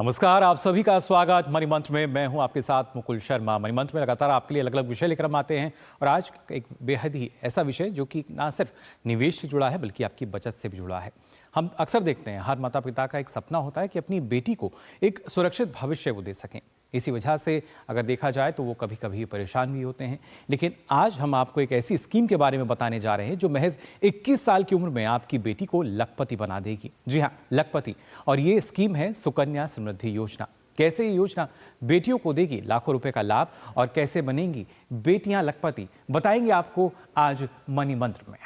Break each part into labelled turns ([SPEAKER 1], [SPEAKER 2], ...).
[SPEAKER 1] नमस्कार, आप सभी का स्वागत मनी मंत्र में। मैं हूं आपके साथ मुकुल शर्मा। मनी मंत्र में लगातार आपके लिए अलग अलग विषय लेकर हम आते हैं और आज एक बेहद ही ऐसा विषय जो कि ना सिर्फ निवेश से जुड़ा है बल्कि आपकी बचत से भी जुड़ा है। हम अक्सर देखते हैं हर माता पिता का एक सपना होता है कि अपनी बेटी को एक सुरक्षित भविष्य वो दे सकें। इसी वजह से अगर देखा जाए तो वो कभी कभी परेशान भी होते हैं। लेकिन आज हम आपको एक ऐसी स्कीम के बारे में बताने जा रहे हैं जो महज 21 साल की उम्र में आपकी बेटी को लखपति बना देगी। जी हाँ, लखपति। और ये स्कीम है सुकन्या समृद्धि योजना। कैसे ये योजना बेटियों को देगी लाखों रुपए का लाभ और कैसे बनेंगी बेटियां लखपति, बताएंगे आपको आज मनी मंत्र में।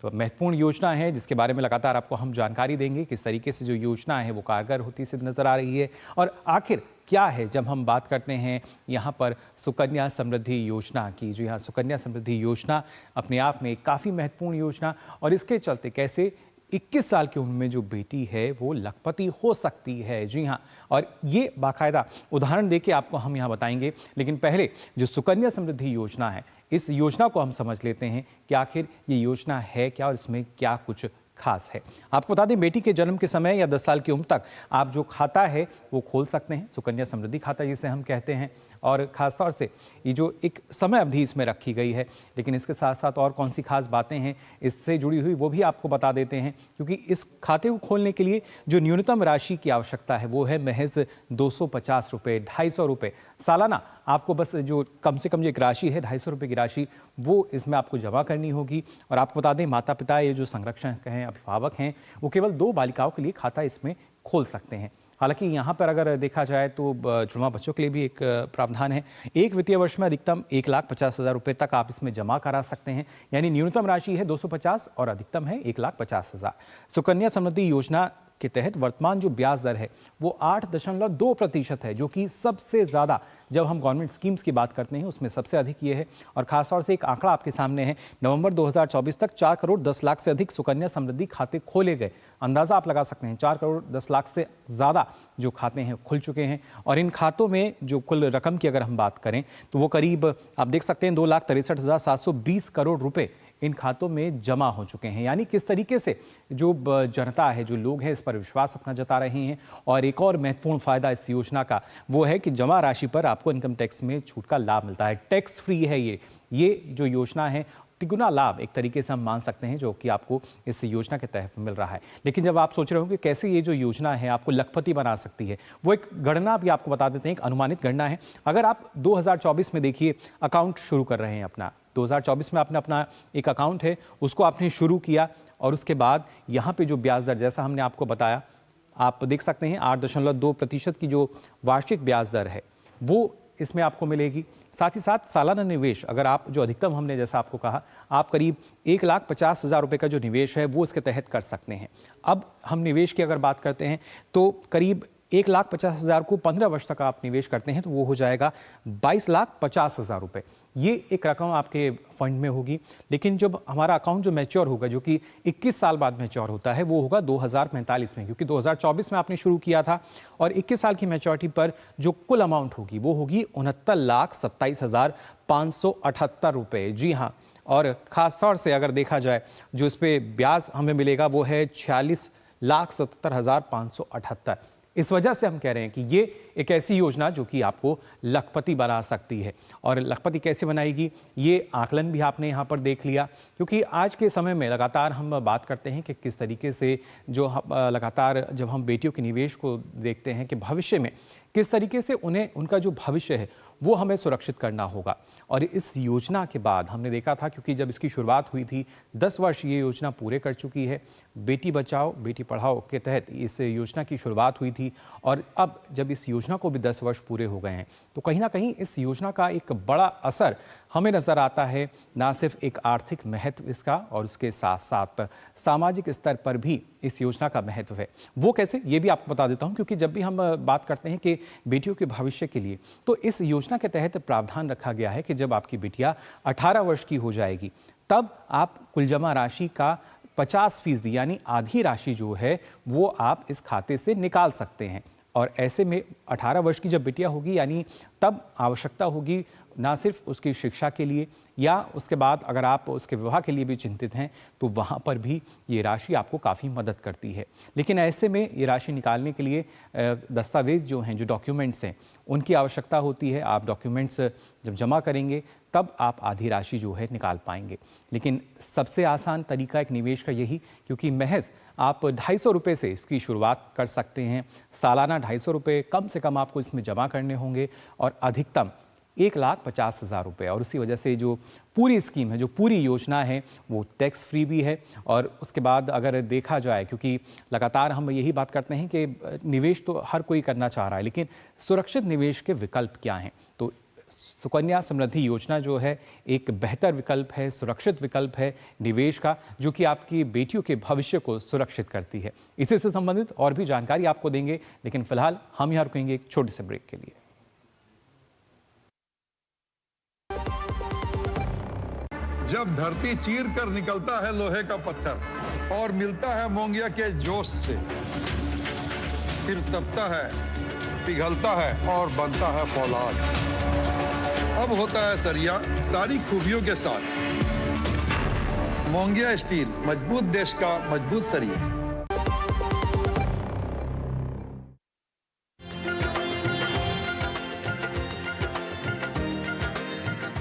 [SPEAKER 1] तो महत्वपूर्ण योजना है जिसके बारे में लगातार आपको हम जानकारी देंगे, किस तरीके से जो योजना है वो कारगर होती से नजर आ रही है और आखिर क्या है जब हम बात करते हैं यहाँ पर सुकन्या समृद्धि योजना की। जी हाँ, सुकन्या समृद्धि योजना अपने आप में काफ़ी महत्वपूर्ण योजना और इसके चलते कैसे 21 साल की उम्र में जो बेटी है वो लखपति हो सकती है। जी हाँ, और ये बाकायदा उदाहरण देके आपको हम यहाँ बताएंगे। लेकिन पहले जो सुकन्या समृद्धि योजना है इस योजना को हम समझ लेते हैं कि आखिर ये योजना है क्या और इसमें क्या कुछ खास है। आपको बता दें, बेटी के जन्म के समय या 10 साल की उम्र तक आप जो खाता है वो खोल सकते हैं, सुकन्या समृद्धि खाता जिसे हम कहते हैं। और ख़ासतौर से ये जो एक समय अवधि इसमें रखी गई है, लेकिन इसके साथ साथ और कौन सी खास बातें हैं इससे जुड़ी हुई वो भी आपको बता देते हैं। क्योंकि इस खाते को खोलने के लिए जो न्यूनतम राशि की आवश्यकता है वो है महज 250 रुपये, 250 रुपये सालाना। आपको बस जो कम से कम जो एक राशि है 250 रुपये की राशि वो इसमें आपको जमा करनी होगी। और आपको बता दें, माता पिता ये जो संरक्षक हैं, अभिभावक हैं, वो केवल 2 बालिकाओं के लिए खाता इसमें खोल सकते हैं। हालांकि यहाँ पर अगर देखा जाए तो जुड़वा बच्चों के लिए भी एक प्रावधान है। एक वित्तीय वर्ष में अधिकतम 1,50,000 रुपये तक आप इसमें जमा करा सकते हैं। यानी न्यूनतम राशि है 250 और अधिकतम है 1,50,000। सुकन्या समृद्धि योजना के तहत वर्तमान जो ब्याज दर है वो 8.2% है, जो कि सबसे ज़्यादा जब हम गवर्नमेंट स्कीम्स की बात करते हैं उसमें सबसे अधिक ये है। और खासतौर से एक आंकड़ा आपके सामने है, नवंबर 2024 तक 4 करोड़ 10 लाख से अधिक सुकन्या समृद्धि खाते खोले गए। अंदाज़ा आप लगा सकते हैं 4 करोड़ 10 लाख से ज़्यादा जो खाते हैं खुल चुके हैं। और इन खातों में जो कुल रकम की अगर हम बात करें तो वो करीब आप देख सकते हैं 2,63,720 करोड़ रुपये इन खातों में जमा हो चुके हैं। यानी किस तरीके से जो जनता है, जो लोग हैं, इस पर विश्वास अपना जता रहे हैं। और एक और महत्वपूर्ण फायदा इस योजना का वो है कि जमा राशि पर आपको इनकम टैक्स में छूट का लाभ मिलता है। टैक्स फ्री है ये जो योजना है, तिगुना लाभ एक तरीके से हम मान सकते हैं जो कि आपको इस योजना के तहत मिल रहा है। लेकिन जब आप सोच रहे हो कि कैसे ये जो योजना है आपको लखपति बना सकती है, वो एक गणना भी आपको बता देते हैं, एक अनुमानित गणना है। अगर आप 2024 में देखिए अकाउंट शुरू कर रहे हैं अपना, 2024 में आपने अपना एक अकाउंट है उसको आपने शुरू किया और उसके बाद यहाँ पे जो ब्याज दर जैसा हमने आपको बताया आप देख सकते हैं 8.2% की जो वार्षिक ब्याज दर है वो इसमें आपको मिलेगी। साथ ही साथ सालाना निवेश अगर आप जो अधिकतम हमने जैसा आपको कहा आप करीब 1,50,000 रुपये का जो निवेश है वो इसके तहत कर सकते हैं। अब हम निवेश की अगर बात करते हैं तो करीब 1,50,000 को 15 वर्ष तक आप निवेश करते हैं तो वो हो जाएगा 22,50,000 रुपये। ये एक रकम आपके फंड में होगी। लेकिन जब हमारा अकाउंट जो मैच्योर होगा, जो कि 21 साल बाद मैच्योर होता है, वो होगा 2045 में, क्योंकि 2024 में आपने शुरू किया था। और 21 साल की मैच्योरिटी पर जो कुल अमाउंट होगी वो होगी 69,27,578 रुपये। जी हाँ, और ख़ासतौर से अगर देखा जाए जो इस पर ब्याज हमें मिलेगा वो है 46,77,578। इस वजह से हम कह रहे हैं कि ये एक ऐसी योजना जो कि आपको लखपति बना सकती है। और लखपति कैसे बनाएगी ये आकलन भी आपने यहाँ पर देख लिया। क्योंकि आज के समय में लगातार हम बात करते हैं कि किस तरीके से जो लगातार जब हम बेटियों के निवेश को देखते हैं कि भविष्य में किस तरीके से उन्हें उनका जो भविष्य है वो हमें सुरक्षित करना होगा। और इस योजना के बाद हमने देखा था, क्योंकि जब इसकी शुरुआत हुई थी 10 वर्ष ये योजना पूरे कर चुकी है। बेटी बचाओ बेटी पढ़ाओ के तहत इस योजना की शुरुआत हुई थी और अब जब इस योजना को भी 10 वर्ष पूरे हो गए हैं तो कहीं ना कहीं इस योजना का एक बड़ा असर हमें नज़र आता है। ना सिर्फ एक आर्थिक महत्व इसका और उसके साथ साथ सामाजिक स्तर पर भी इस योजना का महत्व है। वो कैसे ये भी आपको बता देता हूँ, क्योंकि जब भी हम बात करते हैं कि बेटियों के भविष्य के लिए तो इस योजना के तहत प्रावधान रखा गया है कि जब आपकी बिटिया 18 वर्ष की हो जाएगी तब आप कुल जमा राशि का 50% यानी आधी राशि जो है वो आप इस खाते से निकाल सकते हैं। और ऐसे में 18 वर्ष की जब बिटिया होगी यानी तब आवश्यकता होगी ना सिर्फ उसकी शिक्षा के लिए या उसके बाद अगर आप उसके विवाह के लिए भी चिंतित हैं तो वहाँ पर भी ये राशि आपको काफ़ी मदद करती है। लेकिन ऐसे में ये राशि निकालने के लिए दस्तावेज़ जो हैं, जो डॉक्यूमेंट्स हैं, उनकी आवश्यकता होती है। आप डॉक्यूमेंट्स जब जमा करेंगे तब आप आधी राशि जो है निकाल पाएंगे। लेकिन सबसे आसान तरीका एक निवेश का यही, क्योंकि महज आप 250 रुपये से इसकी शुरुआत कर सकते हैं। सालाना 250 रुपये कम से कम आपको इसमें जमा करने होंगे और अधिकतम 1,50,000 रुपये। और उसी वजह से जो पूरी स्कीम है, जो पूरी योजना है, वो टैक्स फ्री भी है। और उसके बाद अगर देखा जाए, क्योंकि लगातार हम यही बात करते हैं कि निवेश तो हर कोई करना चाह रहा है, लेकिन सुरक्षित निवेश के विकल्प क्या हैं? तो सुकन्या समृद्धि योजना जो है एक बेहतर विकल्प है, सुरक्षित विकल्प है निवेश का, जो कि आपकी बेटियों के भविष्य को सुरक्षित करती है। इसी से संबंधित और भी जानकारी आपको देंगे, लेकिन फिलहाल हम यहाँ रुकेंगे एक छोटे से ब्रेक के लिए।
[SPEAKER 2] जब धरती चीर कर निकलता है लोहे का पत्थर और मिलता है मोंगिया के जोश से, फिर तपता है, पिघलता है और बनता है फौलाद। अब होता है सरिया सारी खूबियों के साथ। मोंगिया स्टील, मजबूत देश का मजबूत सरिया।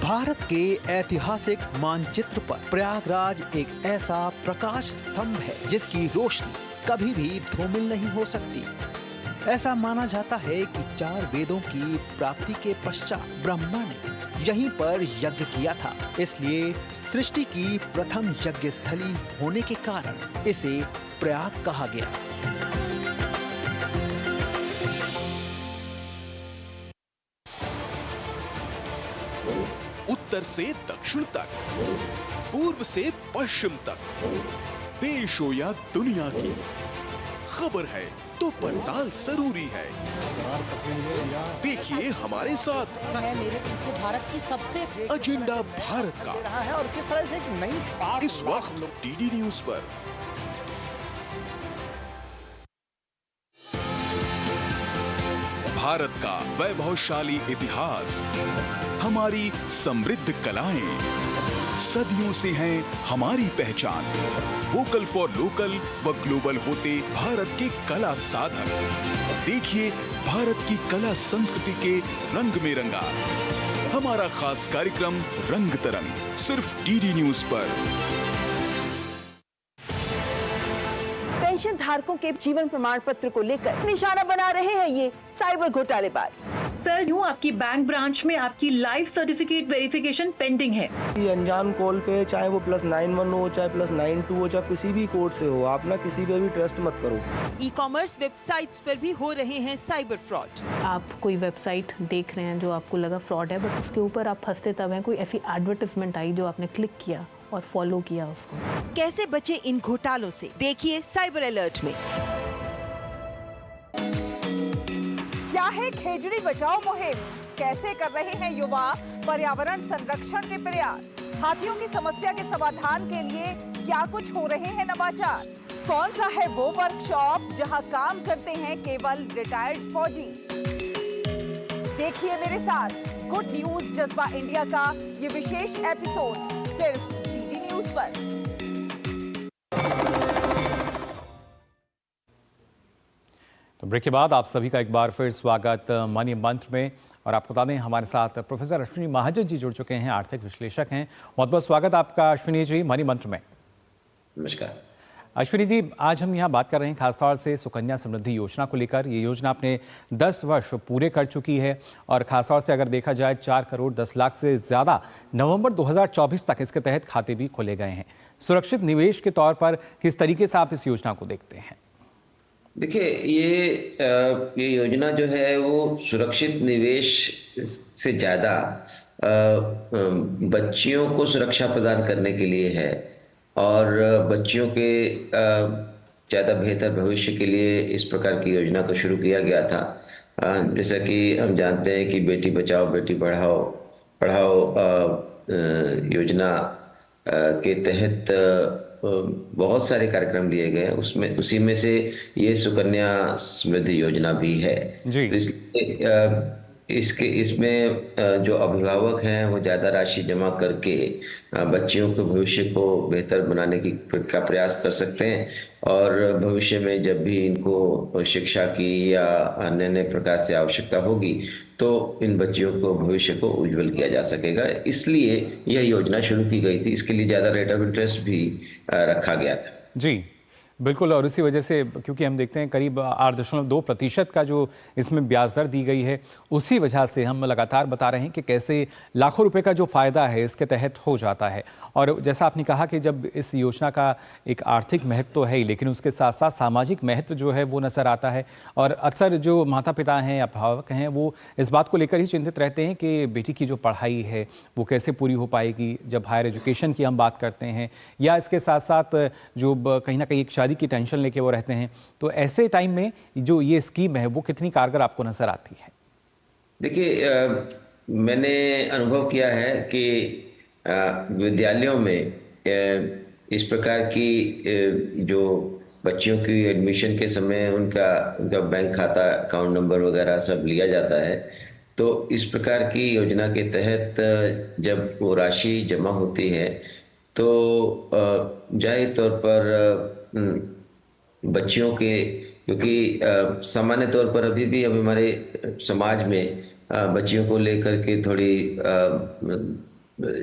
[SPEAKER 3] भारत के ऐतिहासिक मानचित्र पर प्रयागराज एक ऐसा प्रकाश स्तंभ है जिसकी रोशनी कभी भी धूमिल नहीं हो सकती। ऐसा माना जाता है कि 4 वेदों की प्राप्ति के पश्चात ब्रह्मा ने यहीं पर यज्ञ किया था, इसलिए सृष्टि की प्रथम यज्ञ स्थली होने के कारण इसे प्रयाग कहा गया।
[SPEAKER 4] उत्तर से दक्षिण तक, पूर्व से पश्चिम तक, देश हो या दुनिया की खबर है तो पड़ताल जरूरी है। देखिए हमारे साथ
[SPEAKER 5] मेरे पीछे भारत की सबसे
[SPEAKER 4] एजेंडा भारत का
[SPEAKER 5] है और किस तरह से एक नई शुरुआत
[SPEAKER 4] इस वक्त डीडी न्यूज पर। भारत का वैभवशाली इतिहास, हमारी समृद्ध कलाएं, सदियों से हैं हमारी पहचान। वोकल फॉर लोकल व ग्लोबल होते भारत के कला साधक। देखिए भारत की कला संस्कृति के रंग में रंगा हमारा खास कार्यक्रम रंग तरंग, सिर्फ डीडी न्यूज पर।
[SPEAKER 6] पेंशन धारकों के जीवन प्रमाण पत्र को लेकर निशाना बना रहे हैं ये साइबर घोटालेबाज।
[SPEAKER 7] सर, यूँ आपकी बैंक ब्रांच में आपकी लाइफ सर्टिफिकेट वेरिफिकेशन पेंडिंग है।
[SPEAKER 8] ये अनजान कॉल पे, चाहे वो +91 हो, चाहे +92 हो, चाहे किसी भी कोड से हो, आप ना किसी पे भी ट्रस्ट मत करो।
[SPEAKER 6] ई-कॉमर्स वेबसाइट्स पर भी हो रहे हैं साइबर फ्रॉड।
[SPEAKER 9] आप कोई वेबसाइट देख रहे हैं जो आपको लगा फ्रॉड है, बट उसके ऊपर आप फंसते तब हैं, कोई ऐसी एडवर्टाइजमेंट आई जो आपने क्लिक किया और फॉलो किया उसको।
[SPEAKER 6] कैसे बचे इन घोटालों से, देखिए साइबर अलर्ट में। क्या है खेजड़ी बचाओ मुहिम? कैसे कर रहे हैं युवा पर्यावरण संरक्षण के प्रयास? हाथियों की समस्या के समाधान के लिए क्या कुछ हो रहे हैं नवाचार? कौन सा है वो वर्कशॉप जहां काम करते हैं केवल रिटायर्ड फौजी? देखिए मेरे साथ गुड न्यूज जज्बा इंडिया का ये विशेष एपिसोड सिर्फ डीडी न्यूज पर।
[SPEAKER 1] तो ब्रेक के बाद आप सभी का एक बार फिर स्वागत मनी मंत्र में। और आपको बता दें हमारे साथ प्रोफेसर अश्विनी महाजन जी जुड़ चुके हैं, आर्थिक विश्लेषक हैं। बहुत बहुत स्वागत आपका अश्विनी जी मनी मंत्र में।
[SPEAKER 10] नमस्कार
[SPEAKER 1] अश्विनी जी, आज हम यहाँ बात कर रहे हैं खासतौर से सुकन्या समृद्धि योजना को लेकर। ये योजना अपने 10 वर्ष पूरे कर चुकी है और खासतौर से अगर देखा जाए 4 करोड़ 10 लाख से ज़्यादा नवंबर 2024 तक इसके तहत खाते भी खोले गए हैं। सुरक्षित निवेश के तौर पर किस तरीके से आप इस योजना को देखते हैं?
[SPEAKER 10] देखिए, ये योजना जो है वो सुरक्षित निवेश से ज़्यादा बच्चियों को सुरक्षा प्रदान करने के लिए है और बच्चियों के ज़्यादा बेहतर भविष्य के लिए इस प्रकार की योजना को शुरू किया गया था। जैसा कि हम जानते हैं कि बेटी बचाओ बेटी पढ़ाओ योजना के तहत बहुत सारे कार्यक्रम लिए गए हैं, उसमें उसी में से ये सुकन्या समृद्धि योजना भी है।
[SPEAKER 1] जी।
[SPEAKER 10] तो इसलिए इसमें जो अभिभावक हैं वो ज़्यादा राशि जमा करके बच्चियों के भविष्य को बेहतर बनाने का प्रयास कर सकते हैं, और भविष्य में जब भी इनको शिक्षा की या अन्य अन्य प्रकार से आवश्यकता होगी तो इन बच्चियों को भविष्य को उज्जवल किया जा सकेगा। इसलिए यह योजना शुरू की गई थी। इसके लिए ज़्यादा रेट ऑफ इंटरेस्ट भी रखा गया था।
[SPEAKER 1] जी बिल्कुल, और उसी वजह से क्योंकि हम देखते हैं करीब 8.2% का जो इसमें ब्याज दर दी गई है, उसी वजह से हम लगातार बता रहे हैं कि कैसे लाखों रुपए का जो फ़ायदा है इसके तहत हो जाता है। और जैसा आपने कहा कि जब इस योजना का एक आर्थिक महत्व तो है ही, लेकिन उसके साथ साथ सामाजिक महत्व जो है वो नज़र आता है। और अक्सर जो माता पिता हैं, अभिभावक हैं, वो इस बात को लेकर ही चिंतित रहते हैं कि बेटी की जो पढ़ाई है वो कैसे पूरी हो पाएगी, जब हायर एजुकेशन की हम बात करते हैं, या इसके साथ साथ जो कहीं ना कहीं एक शादी की टेंशन लेके वो रहते हैं। तो ऐसे टाइम में जो ये स्कीम है वो कितनी कारगर आपको नजर आती है?
[SPEAKER 10] देखिए, मैंने अनुभव किया है कि विद्यालयों में इस प्रकार की जो बच्चियों की एडमिशन के समय उनका बैंक खाता, अकाउंट नंबर वगैरह सब लिया जाता है। तो इस प्रकार की योजना के तहत जब वो राशि जमा होती है तो जाहिर तौर पर बच्चियों के, क्योंकि सामान्य तौर पर अभी भी अब हमारे समाज में बच्चियों को लेकर के थोड़ी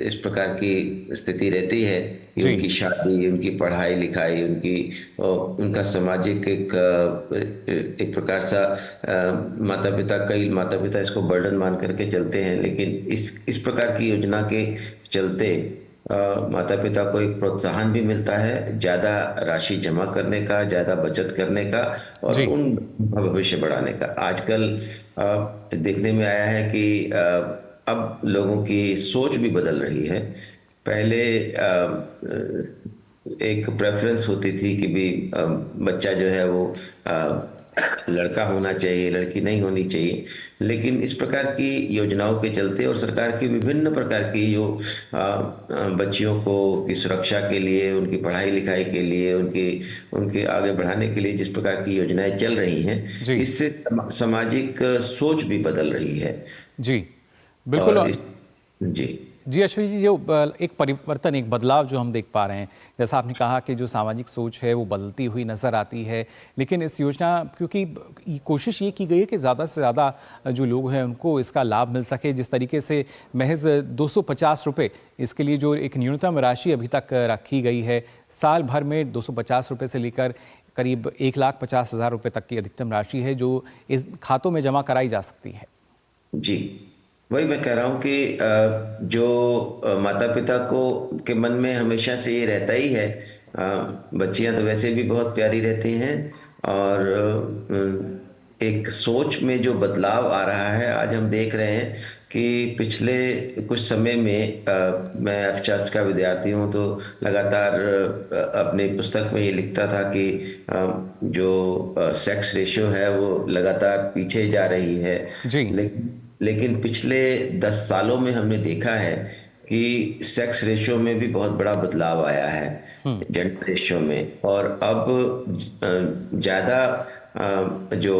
[SPEAKER 10] इस प्रकार की स्थिति रहती है कि उनकी शादी, उनकी पढ़ाई लिखाई, उनका सामाजिक एक प्रकार सा कई माता पिता इसको बर्डन मान करके चलते हैं। लेकिन इस प्रकार की योजना के चलते माता पिता को एक प्रोत्साहन भी मिलता है ज़्यादा राशि जमा करने का, ज़्यादा बचत करने का और उन भविष्य बढ़ाने का। आजकल देखने में आया है कि अब लोगों की सोच भी बदल रही है। पहले एक प्रेफरेंस होती थी कि भी बच्चा जो है वो लड़का होना चाहिए, लड़की नहीं होनी चाहिए। लेकिन इस प्रकार की योजनाओं के चलते और सरकार की विभिन्न प्रकार की जो बच्चियों को की सुरक्षा के लिए, उनकी पढ़ाई लिखाई के लिए, उनके आगे बढ़ाने के लिए जिस प्रकार की योजनाएं चल रही हैं, इससे सामाजिक सोच भी बदल रही है।
[SPEAKER 1] जी बिल्कुल।
[SPEAKER 10] जी
[SPEAKER 1] अश्विनी जी, जो एक परिवर्तन, एक बदलाव जो हम देख पा रहे हैं, जैसा आपने कहा कि जो सामाजिक सोच है वो बदलती हुई नज़र आती है। लेकिन इस योजना, क्योंकि कोशिश ये की गई है कि ज़्यादा से ज़्यादा जो लोग हैं उनको इसका लाभ मिल सके, जिस तरीके से महज 250 रुपये इसके लिए जो एक न्यूनतम राशि अभी तक रखी गई है, साल भर में 250 रुपये से लेकर करीब 1,50,000 रुपये तक की अधिकतम राशि है जो इस खातों में जमा कराई जा सकती है।
[SPEAKER 10] जी, वही मैं कह रहा हूँ कि जो माता पिता के मन में हमेशा से ये रहता ही है। बच्चियाँ तो वैसे भी बहुत प्यारी रहती हैं और एक सोच में जो बदलाव आ रहा है, आज हम देख रहे हैं कि पिछले कुछ समय में मैं अर्थशास्त्र का विद्यार्थी हूँ, तो लगातार अपनी पुस्तक में ये लिखता था कि जो सेक्स रेशियो है वो लगातार पीछे जा रही है। लेकिन पिछले 10 सालों में हमने देखा है कि सेक्स रेशियो में भी बहुत बड़ा बदलाव आया है, जेंडर रेशियो में। और अब ज़्यादा जो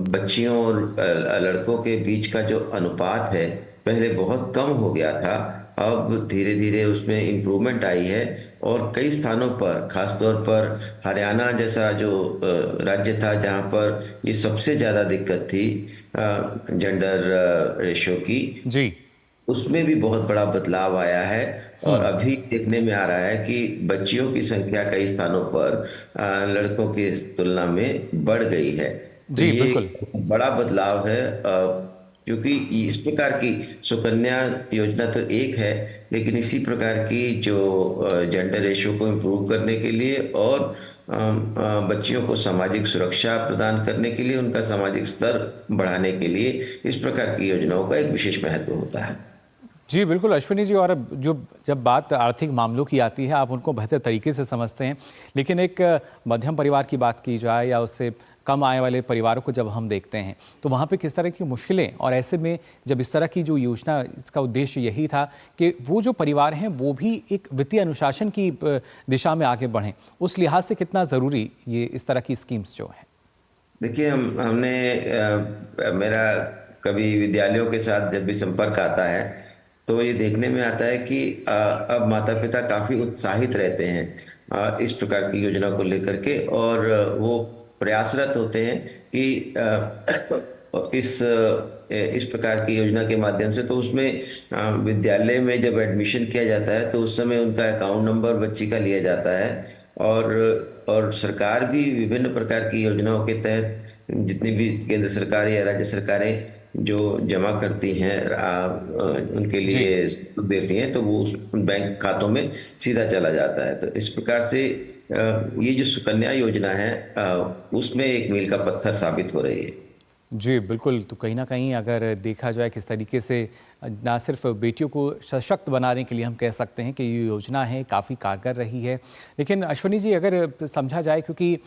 [SPEAKER 10] बच्चियों और लड़कों के बीच का जो अनुपात है पहले बहुत कम हो गया था, अब धीरे धीरे उसमें इम्प्रूवमेंट आई है। और कई स्थानों पर, खासतौर पर हरियाणा जैसा जो राज्य था जहां पर ये सबसे ज़्यादा दिक्कत थी जेंडर रेशियो की, उसमें भी बहुत बड़ा बदलाव आया है। और अभी देखने में आ रहा है कि बच्चियों की संख्या कई स्थानों पर लड़कों की तुलना में बढ़ गई है।
[SPEAKER 1] जी,
[SPEAKER 10] ये
[SPEAKER 1] बिल्कुल
[SPEAKER 10] बड़ा बदलाव है, क्योंकि इस प्रकार की सुकन्या योजना तो एक है, लेकिन इसी प्रकार की जो जेंडर रेशियो को इम्प्रूव करने के लिए और बच्चियों को सामाजिक सुरक्षा प्रदान करने के लिए, उनका सामाजिक स्तर बढ़ाने के लिए इस प्रकार की योजनाओं का एक विशेष महत्व होता है।
[SPEAKER 1] जी बिल्कुल अश्विनी जी, और जब बात आर्थिक मामलों की आती है आप उनको बेहतर तरीके से समझते हैं। लेकिन एक मध्यम परिवार की बात की जाए या उससे कम आय वाले परिवारों को जब हम देखते हैं तो वहाँ पे किस तरह की मुश्किलें, और ऐसे में जब इस तरह की जो योजना, इसका उद्देश्य यही था कि वो जो परिवार हैं वो भी एक वित्तीय अनुशासन की दिशा में आगे बढ़ें, उस लिहाज से कितना ज़रूरी ये इस तरह की स्कीम्स जो हैं?
[SPEAKER 10] देखिए, मेरा कभी विद्यालयों के साथ जब भी संपर्क आता है तो ये देखने में आता है कि अब माता पिता काफ़ी उत्साहित रहते हैं इस प्रकार की योजना को लेकर के, और वो प्रयासरत होते हैं कि इस प्रकार की योजना के माध्यम से, तो उसमें विद्यालय में जब एडमिशन किया जाता है तो उस समय उनका अकाउंट नंबर बच्ची का लिया जाता है, और सरकार भी विभिन्न प्रकार की योजनाओं के तहत जितनी भी केंद्र सरकार या राज्य सरकारें जो जमा करती हैं उनके लिए देती हैं, तो वो उस बैंक खातों में सीधा चला जाता है। तो इस प्रकार से ये जो सुकन्या योजना है उसमें एक मील का पत्थर साबित हो रही है।
[SPEAKER 1] जी बिल्कुल, तो कहीं ना कहीं अगर देखा जाए किस तरीके से ना सिर्फ बेटियों को सशक्त बनाने के लिए हम कह सकते हैं कि ये योजना है काफ़ी कारगर रही है, लेकिन अश्विनी जी अगर समझा जाए, क्योंकि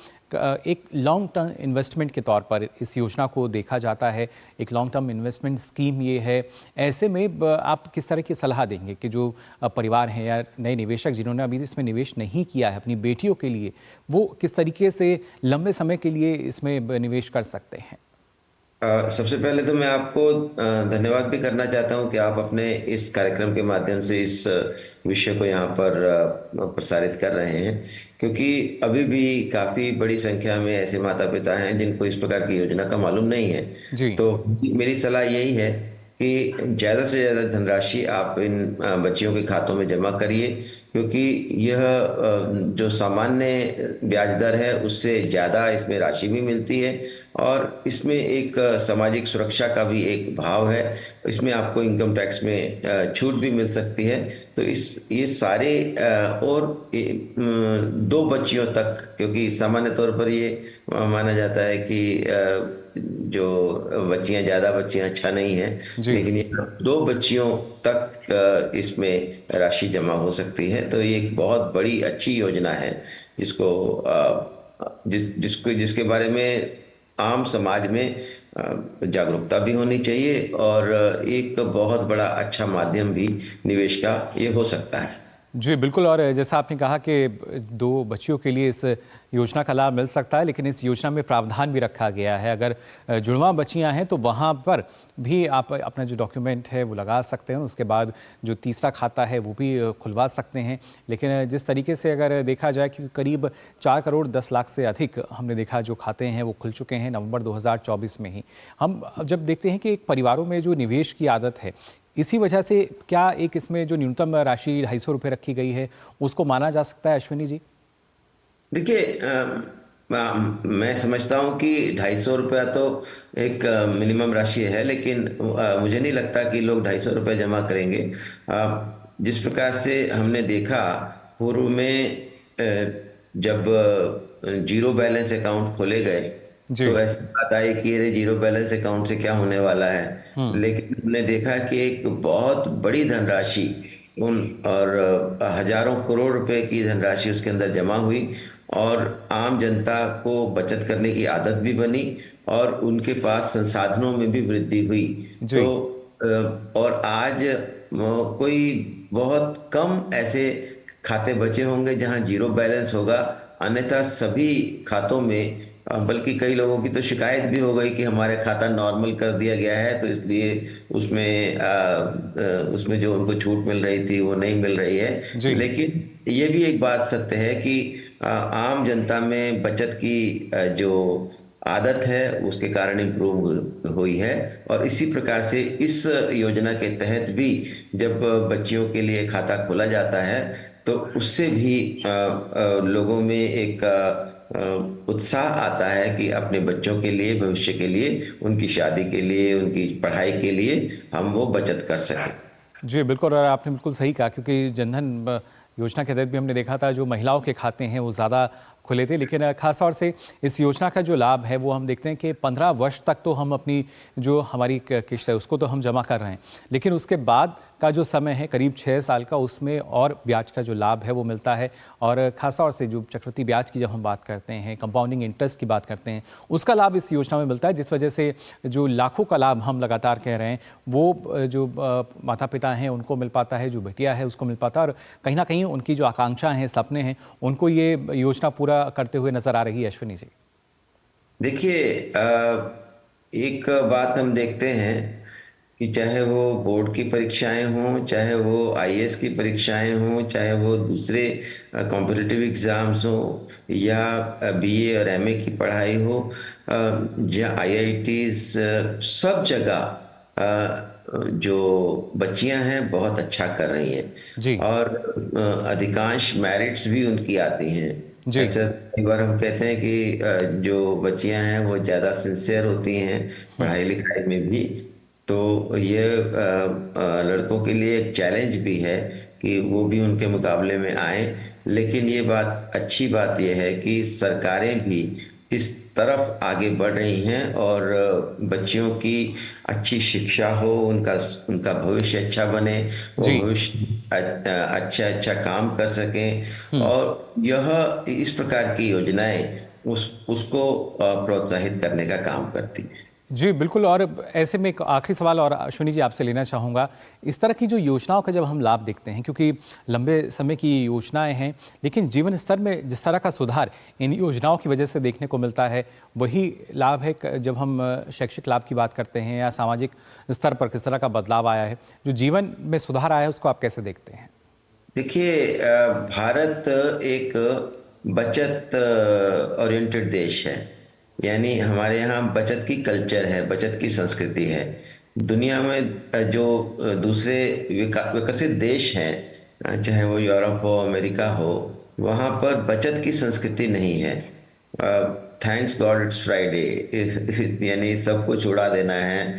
[SPEAKER 1] एक लॉन्ग टर्म इन्वेस्टमेंट के तौर पर इस योजना को देखा जाता है, एक लॉन्ग टर्म इन्वेस्टमेंट स्कीम ये है, ऐसे में आप किस तरह की सलाह देंगे कि जो परिवार हैं या नए निवेशक जिन्होंने अभी इसमें निवेश नहीं किया है अपनी बेटियों के लिए, वो किस तरीके से लंबे समय के लिए इसमें निवेश कर सकते हैं?
[SPEAKER 10] सबसे पहले तो मैं आपको धन्यवाद भी करना चाहता हूं कि आप अपने इस कार्यक्रम के माध्यम से इस विषय को यहाँ पर प्रसारित कर रहे हैं, क्योंकि अभी भी काफ़ी बड़ी संख्या में ऐसे माता पिता हैं जिनको इस प्रकार की योजना का मालूम नहीं है। तो मेरी सलाह यही है कि ज़्यादा से ज़्यादा धनराशि आप इन बच्चियों के खातों में जमा करिए, क्योंकि यह जो सामान्य ब्याज दर है उससे ज़्यादा इसमें राशि भी मिलती है, और इसमें एक सामाजिक सुरक्षा का भी एक भाव है। इसमें आपको इनकम टैक्स में छूट भी मिल सकती है। तो ये सारे और 2 बच्चियों तक, क्योंकि सामान्य तौर पर ये माना जाता है कि जो बच्चियां, ज़्यादा बच्चियां अच्छा नहीं है, लेकिन ये 2 बच्चियों तक इसमें राशि जमा हो सकती है। तो ये एक बहुत बड़ी अच्छी योजना है जिसके बारे में आम समाज में जागरूकता भी होनी चाहिए, और एक बहुत बड़ा अच्छा माध्यम भी निवेश का ये हो सकता है।
[SPEAKER 1] जी बिल्कुल, और जैसा आपने कहा कि 2 बच्चियों के लिए इस योजना का लाभ मिल सकता है, लेकिन इस योजना में प्रावधान भी रखा गया है, अगर जुड़वा बच्चियां हैं तो वहां पर भी आप अपना जो डॉक्यूमेंट है वो लगा सकते हैं, उसके बाद जो तीसरा खाता है वो भी खुलवा सकते हैं। लेकिन जिस तरीके से अगर देखा जाए कि करीब 4 करोड़ 10 लाख से अधिक हमने देखा जो खाते हैं वो खुल चुके हैं नवंबर 2024 में ही। हम जब देखते हैं कि एक परिवारों में जो निवेश की आदत है, इसी वजह से क्या एक इसमें जो न्यूनतम राशि 250 रुपये रखी गई है उसको माना जा सकता है अश्विनी जी?
[SPEAKER 10] देखिए, मैं समझता हूं कि 250 रुपया तो एक मिनिमम राशि है, लेकिन मुझे नहीं लगता कि लोग 250 रुपये जमा करेंगे। जिस प्रकार से हमने देखा पूर्व में जब जीरो बैलेंस अकाउंट खोले गए तो ऐसी बात आई कि ये जीरो बैलेंस अकाउंट से क्या होने वाला है, लेकिन हमने देखा कि एक बहुत बड़ी धनराशि और हजारों करोड़ रुपए की धनराशि उसके अंदर जमा हुई, और आम जनता को बचत करने की आदत भी बनी और उनके पास संसाधनों में भी वृद्धि हुई। तो और आज कोई बहुत कम ऐसे खाते बचे होंगे जहां जीरो बैलेंस होगा, अन्यथा सभी खातों में, बल्कि कई लोगों की तो शिकायत भी हो गई कि हमारे खाता नॉर्मल कर दिया गया है, तो इसलिए उसमें जो उनको छूट मिल रही थी वो नहीं मिल रही है। लेकिन ये भी एक बात सत्य है कि आम जनता में बचत की जो आदत है उसके कारण इम्प्रूव हुई है, और इसी प्रकार से इस योजना के तहत भी जब बच्चियों के लिए खाता खोला जाता है तो उससे भी लोगों में एक उत्साह आता है कि अपने बच्चों के लिए, भविष्य के लिए, उनकी शादी के लिए, उनकी पढ़ाई के लिए हम वो बचत कर सकें।
[SPEAKER 1] जी बिल्कुल, और आपने बिल्कुल सही कहा, क्योंकि जनधन योजना के तहत भी हमने देखा था जो महिलाओं के खाते हैं वो ज़्यादा खुले थे, लेकिन खास तौर से इस योजना का जो लाभ है वो हम देखते हैं कि 15 वर्ष तक तो हम अपनी जो हमारी किस्त है उसको तो हम जमा कर रहे हैं, लेकिन उसके बाद का जो समय है करीब 6 साल का, उसमें और ब्याज का जो लाभ है वो मिलता है। और खास तौर से जो चक्रवृद्धि ब्याज की जब हम बात करते हैं, कंपाउंडिंग इंटरेस्ट की बात करते हैं, उसका लाभ इस योजना में मिलता है, जिस वजह से जो लाखों का लाभ हम लगातार कह रहे हैं वो जो माता पिता हैं उनको मिल पाता है, जो बेटियां है उसको मिल पाता है, और कहीं ना कहीं उनकी जो आकांक्षा हैं, सपने हैं, उनको ये योजना पूरा करते हुए नजर आ रही है। अश्विनी जी,
[SPEAKER 10] देखिए, एक बात हम देखते हैं कि चाहे वो बोर्ड की परीक्षाएं हों, चाहे वो आईएएस की परीक्षाएं हों, चाहे वो दूसरे कॉम्पिटिटिव एग्ज़ाम्स हों या बीए और एमए की पढ़ाई हो, या आईआईटीज़, सब जगह जो बच्चियां हैं बहुत अच्छा कर रही हैं
[SPEAKER 1] जी।
[SPEAKER 10] और अधिकांश मेरिट्स भी उनकी आती हैं। ऐसा कई बार हम कहते हैं कि जो बच्चियां हैं वो ज़्यादा सिंसियर होती हैं पढ़ाई लिखाई में भी, तो ये लड़कों के लिए एक चैलेंज भी है कि वो भी उनके मुकाबले में आए। लेकिन ये बात, अच्छी बात यह है कि सरकारें भी इस तरफ आगे बढ़ रही हैं और बच्चियों की अच्छी शिक्षा हो, उनका भविष्य अच्छा बने, वो भविष्य अच्छा काम कर सकें, और यह इस प्रकार की योजनाएं उसको प्रोत्साहित करने का काम करती हैं।
[SPEAKER 1] जी बिल्कुल। और ऐसे में एक आखिरी सवाल और अश्विनी जी आपसे लेना चाहूँगा, इस तरह की जो योजनाओं का जब हम लाभ देखते हैं, क्योंकि लंबे समय की योजनाएं हैं, लेकिन जीवन स्तर में जिस तरह का सुधार इन योजनाओं की वजह से देखने को मिलता है, वही लाभ है जब हम शैक्षिक लाभ की बात करते हैं या सामाजिक स्तर पर किस तरह का बदलाव आया है, जो जीवन में सुधार आया है, उसको आप कैसे देखते हैं?
[SPEAKER 10] देखिए, भारत एक बचत ओरिएंटेड देश है, यानी हमारे यहाँ बचत की कल्चर है, बचत की संस्कृति है। दुनिया में जो दूसरे विकसित देश हैं, चाहे वो यूरोप हो, अमेरिका हो, वहाँ पर बचत की संस्कृति नहीं है। थैंक्स गॉड इट्स फ्राइडे, यानी सब कुछ उड़ा देना है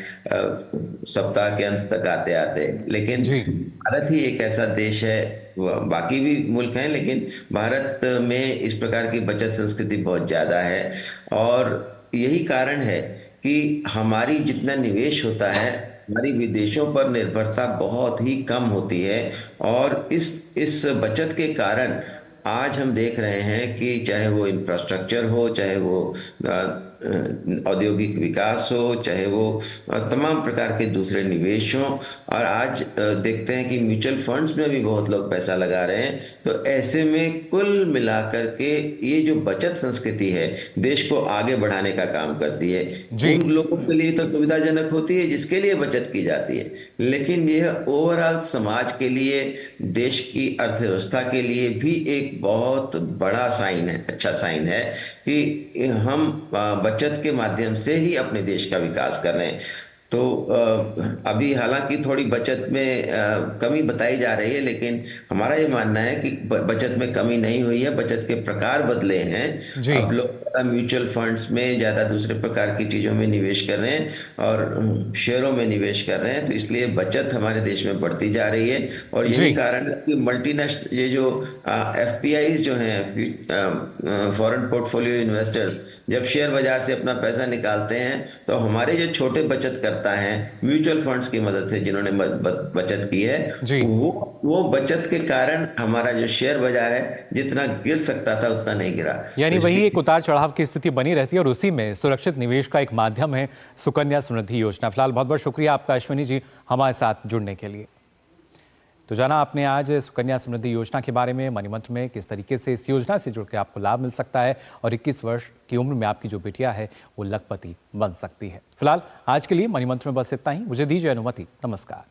[SPEAKER 10] सप्ताह के अंत तक आते आते। लेकिन भारत ही एक ऐसा देश है, बाकी भी मुल्क हैं, लेकिन भारत में इस प्रकार की बचत संस्कृति बहुत ज़्यादा है। और यही कारण है कि हमारी जितना निवेश होता है, हमारी विदेशों पर निर्भरता बहुत ही कम होती है। और इस बचत के कारण आज हम देख रहे हैं कि चाहे वो इंफ्रास्ट्रक्चर हो, चाहे वो औद्योगिक विकास हो, चाहे वो तमाम प्रकार के दूसरे निवेश हों, और आज देखते हैं कि म्यूचुअल फंड्स में भी बहुत लोग पैसा लगा रहे हैं। तो ऐसे में कुल मिलाकर के ये जो बचत संस्कृति है, देश को आगे बढ़ाने का काम करती है। उन लोगों के लिए तो सुविधाजनक होती है जिसके लिए बचत की जाती है, लेकिन यह ओवरऑल समाज के लिए, देश की अर्थव्यवस्था के लिए भी एक बहुत बड़ा साइन है, अच्छा साइन है कि हम बचत के माध्यम से ही अपने देश का विकास कर रहे हैं। तो अभी हालांकि थोड़ी बचत में कमी बताई जा रही है, लेकिन हमारा ये मानना है कि बचत में कमी नहीं हुई है, बचत के प्रकार बदले हैं। अब लोग म्यूचुअल फंड्स में ज़्यादा दूसरे प्रकार की चीज़ों में निवेश कर रहे हैं और शेयरों में निवेश कर रहे हैं, तो इसलिए बचत हमारे देश में बढ़ती जा रही है। और यही कारण है कि मल्टीनेशनल, ये जो FPIs जो हैं, फॉरेन पोर्टफोलियो इन्वेस्टर्स, जब शेयर बाजार से अपना पैसा निकालते हैं तो हमारे जो छोटे बचत करता है म्यूचुअल फंड्स की मदद से, जिन्होंने बचत की है, वो बचत के कारण हमारा जो शेयर बाजार है जितना गिर सकता था उतना नहीं गिरा।
[SPEAKER 1] यानी वही एक उतार चढ़ाव की स्थिति बनी रहती है और उसी में सुरक्षित निवेश का एक माध्यम है सुकन्या समृद्धि योजना। फिलहाल बहुत बहुत शुक्रिया आपका अश्विनी जी हमारे साथ जुड़ने के लिए। तो जाना आपने आज सुकन्या समृद्धि योजना के बारे में, मनी मंत्र में किस तरीके से इस योजना से जुड़ के आपको लाभ मिल सकता है और 21 वर्ष की उम्र में आपकी जो बेटियां है वो लखपति बन सकती है। फिलहाल आज के लिए मनी मंत्र में बस इतना ही। मुझे दीजिए अनुमति। नमस्कार।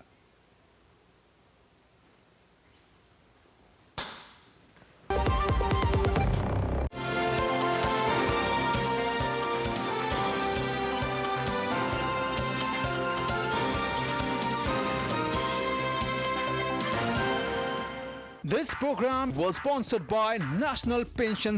[SPEAKER 3] This program was sponsored by National Pension